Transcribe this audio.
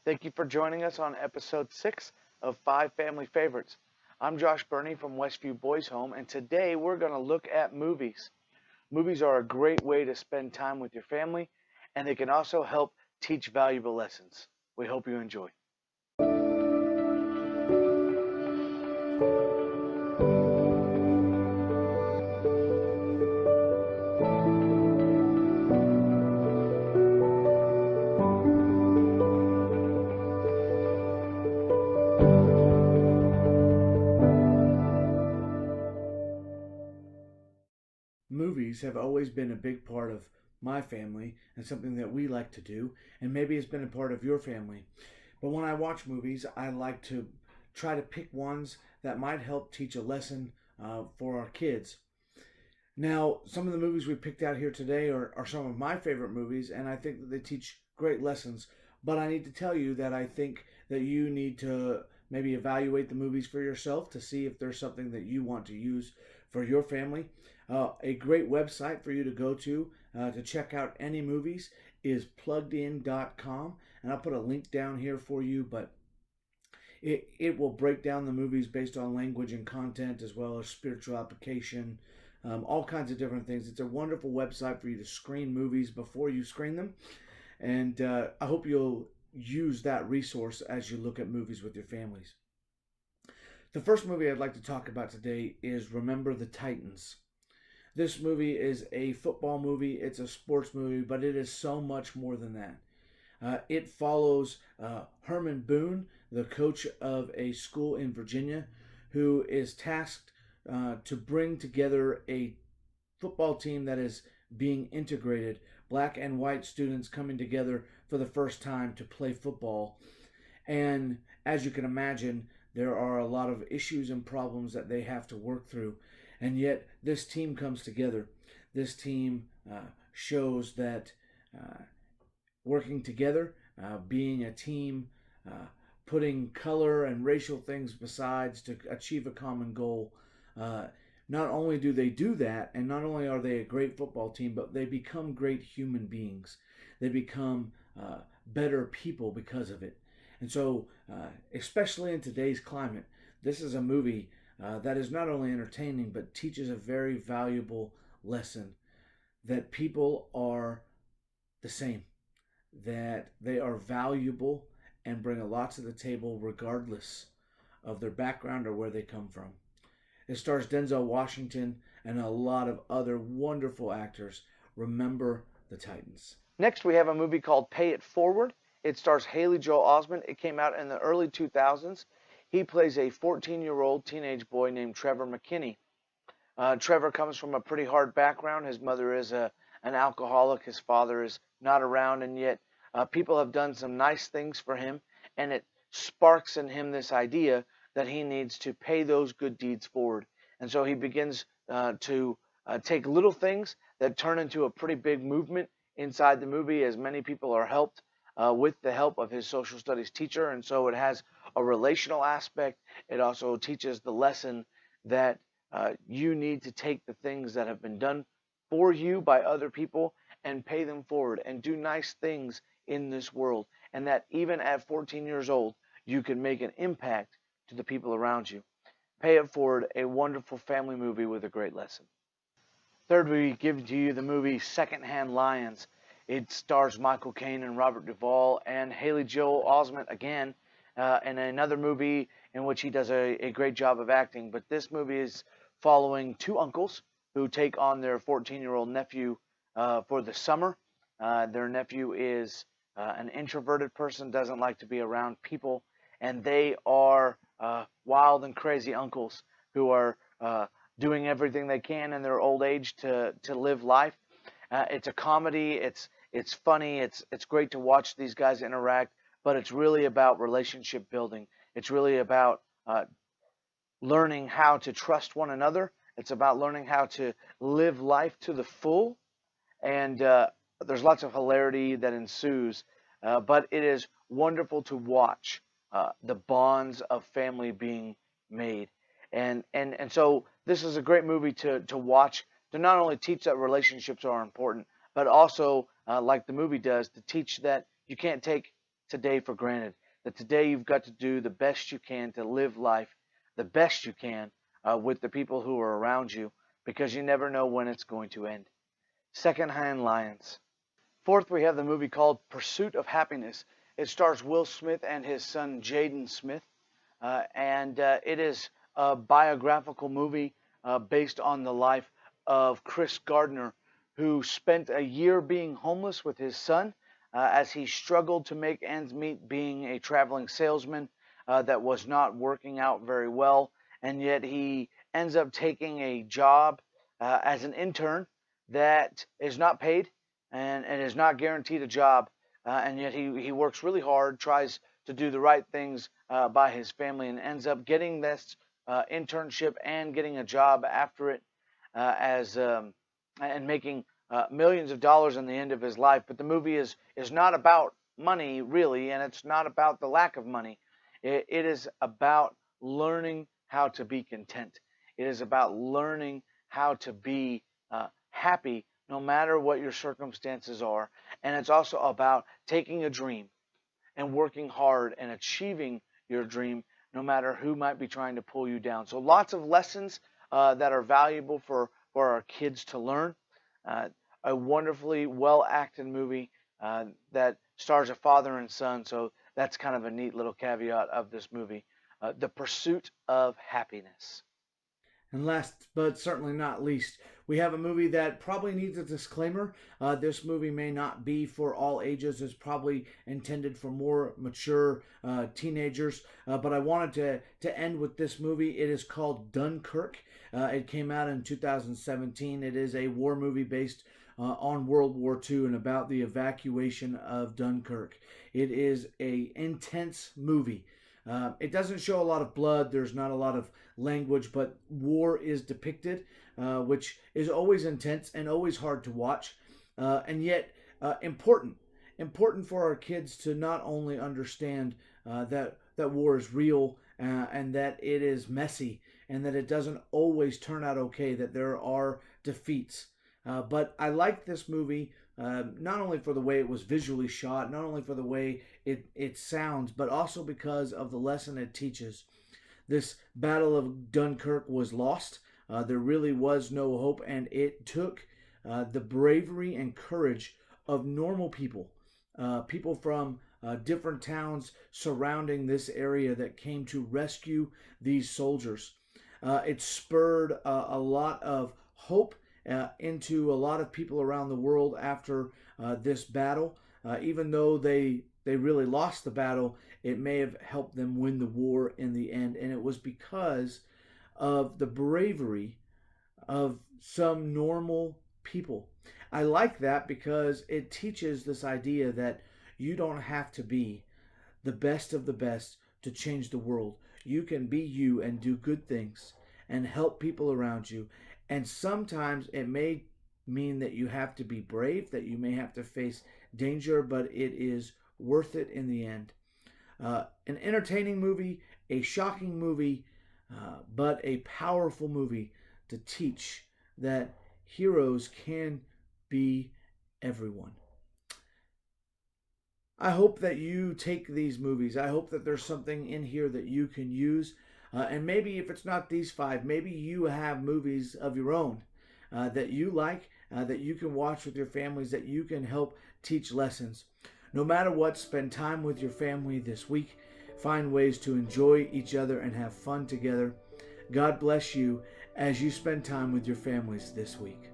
Thank you for joining us on episode 6 of 5 Family Favorites. I'm Josh Burney from Westview Boys Home, and today we're going to look at movies. Movies are a great way to spend time with your family, and they can also help teach valuable lessons. We hope you enjoy. Movies have always been a big part of my family and something that we like to do, and maybe it's been a part of your family. But when I watch movies, I like to try to pick ones that might help teach a lesson for our kids. Now, some of the movies we picked out here today are some of my favorite movies, and I think that they teach great lessons. But I need to tell you that I think that you need to maybe evaluate the movies for yourself to see if there's something that you want to use for your family. A great website for you to go to check out any movies is pluggedin.com, and I'll put a link down here for you, but it will break down the movies based on language and content as well as spiritual application, all kinds of different things. It's a wonderful website for you to screen movies before you screen them, and I hope you'll use that resource as you look at movies with your families. The first movie I'd like to talk about today is Remember the Titans. This movie is a football movie, it's a sports movie, but it is so much more than that. It follows Herman Boone, the coach of a school in Virginia, who is tasked to bring together a football team that is being integrated, black and white students coming together for the first time to play football. And as you can imagine, there are a lot of issues and problems that they have to work through. And yet, this team comes together. This team shows that working together, being a team, putting color and racial things besides to achieve a common goal. Not only do they do that, and not only are they a great football team, but they become great human beings. They become better people because of it. And so, especially in today's climate, this is a movie that is not only entertaining, but teaches a very valuable lesson that people are the same, that they are valuable and bring a lot to the table regardless of their background or where they come from. It stars Denzel Washington and a lot of other wonderful actors. Remember the Titans. Next, we have a movie called Pay It Forward. It stars Haley Joel Osment. It came out in the early 2000s. He plays a 14-year-old teenage boy named Trevor McKinney. Trevor comes from a pretty hard background. His mother is an alcoholic. His father is not around, and yet people have done some nice things for him, and it sparks in him this idea that he needs to pay those good deeds forward. And so he begins to take little things that turn into a pretty big movement inside the movie, as many people are helped with the help of his social studies teacher. And so it has a relational aspect. It also teaches the lesson that you need to take the things that have been done for you by other people and pay them forward and do nice things in this world. And that even at 14 years old, you can make an impact to the people around you. Pay It Forward, a wonderful family movie with a great lesson. Third, we give to you the movie Secondhand Lions. It stars Michael Caine and Robert Duvall and Haley Joel Osment again, in another movie in which he does a great job of acting. But this movie is following two uncles who take on their 14-year-old nephew for the summer. Their nephew is an introverted person, doesn't like to be around people, and they are wild and crazy uncles who are doing everything they can in their old age to live life. It's a comedy. It's funny. It's great to watch these guys interact, but it's really about relationship building. It's really about learning how to trust one another. It's about learning how to live life to the full, and there's lots of hilarity that ensues, but it is wonderful to watch the bonds of family being made. And so this is a great movie to watch, to not only teach that relationships are important, but also, like the movie does, to teach that you can't take today for granted. That today you've got to do the best you can to live life the best you can with the people who are around you because you never know when it's going to end. Secondhand Lions. Fourth, we have the movie called Pursuit of Happyness. It stars Will Smith and his son Jaden Smith, and it is a biographical movie based on the life of Chris Gardner, who spent a year being homeless with his son as he struggled to make ends meet being a traveling salesman that was not working out very well, and yet he ends up taking a job as an intern that is not paid and is not guaranteed a job, and yet he works really hard, tries to do the right things by his family, and ends up getting this internship and getting a job after it as and making millions of dollars in the end of his life. But the movie is not about money really, and it's not about the lack of money. It is about learning how to be content. It is about learning how to be happy no matter what your circumstances are. And it's also about taking a dream and working hard and achieving your dream no matter who might be trying to pull you down. So lots of lessons that are valuable for our kids to learn. A wonderfully well acted movie that stars a father and son. So that's kind of a neat little caveat of this movie. The Pursuit of Happyness. And last but certainly not least, we have a movie that probably needs a disclaimer. This movie may not be for all ages. It's probably intended for more mature teenagers. But I wanted to end with this movie. It is called Dunkirk. It came out in 2017. It is a war movie based on World War II and about the evacuation of Dunkirk. It is a intense movie. It doesn't show a lot of blood. There's not a lot of language, but war is depicted, which is always intense and always hard to watch, and yet important. Important for our kids to not only understand that war is real and that it is messy and that it doesn't always turn out okay, that there are defeats. But I like this movie not only for the way it was visually shot, not only for the way it sounds, but also because of the lesson it teaches. This Battle of Dunkirk was lost. There really was no hope, and it took the bravery and courage of normal people, people from different towns surrounding this area that came to rescue these soldiers. It spurred a lot of hope into a lot of people around the world after this battle. Even though they really lost the battle, it may have helped them win the war in the end. And it was because of the bravery of some normal people. I like that because it teaches this idea that you don't have to be the best of the best to change the world. You can be you and do good things and help people around you. And sometimes it may mean that you have to be brave, that you may have to face danger, but it is worth it in the end. An entertaining movie, a shocking movie, but a powerful movie to teach that heroes can be everyone. I hope that you take these movies. I hope that there's something in here that you can use. And maybe if it's not these five, maybe you have movies of your own that you like, that you can watch with your families, that you can help teach lessons. No matter what, spend time with your family this week. Find ways to enjoy each other and have fun together. God bless you as you spend time with your families this week.